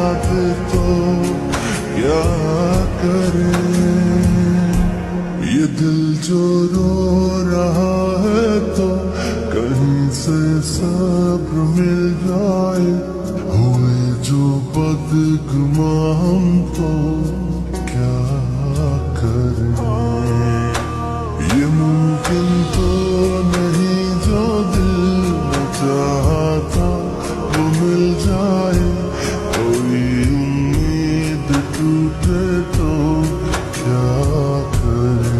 याद तो क्या करे। ये दिल जो रो रहा है तो कहीं से सब्र मिल जाए। हुए जो बदगुमा हम तो क्या करें। ये मुमकिन तो नहीं जो दिल में चाहा था वो मिल जाए। कोई उम्मीद टूटे तो क्या करें।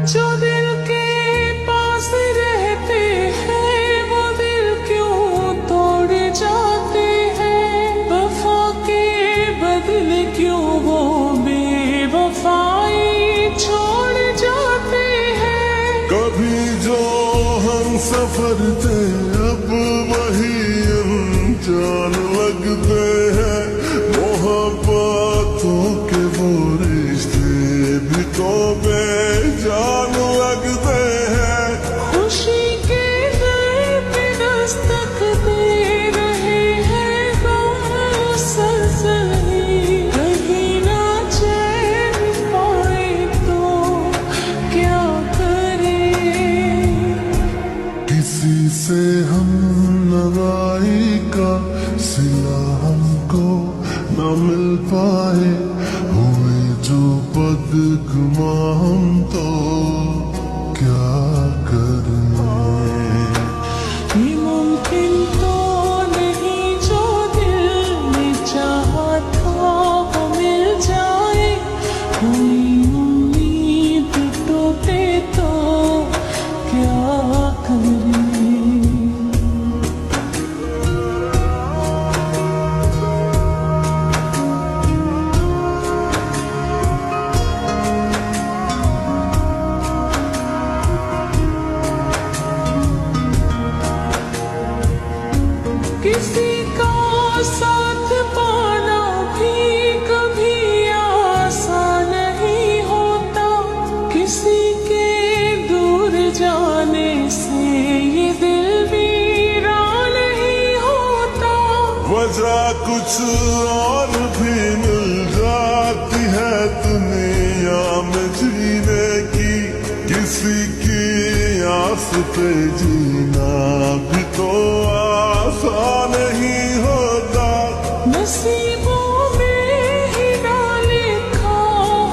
जो दिल के पास रहते हैं वो दिल क्यों तोड़ जाते हैं। वफा के बदले क्यों वो बेवफाई छोड़ जाते हैं। कभी जो हम सफर थे अब वही अनजान लगते हैं। मोहब्बतों के वो रिश्ते भी तो बेजान लगते हैं। खुशी के दर पे दस्तक दे रहे हैं गम सही। कहीं ना चैन पाए तो क्या करें। किसी से हम नवाई का सिला हमको न मिल पाए। हुए जो बदगुमा हम तो क्या करें। ये मुमकिन तो नहीं जो दिल में चाहा था वो मिल जाए। कोई उम्मीद टूटे तो क्या करें। किसी का साथ पाना भी कभी आसान नहीं होता। किसी के दूर जाने से ये दिल वीरान नहीं होता। वजह कुछ और भी मिल जाती है दुनिया में जीने की। किसी की आस पे जीना भी तो आसान नहीं होता। नसीबों में ही ना लिखा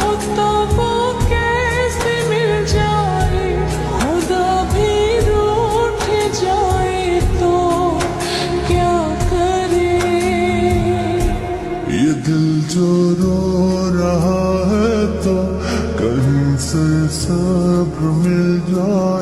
होता वो कैसे मिल जाए। खुदा भी रूठ जाए तो क्या करे। ये दिल जो रो रहा है तो कहीं से सब्र मिल जाए।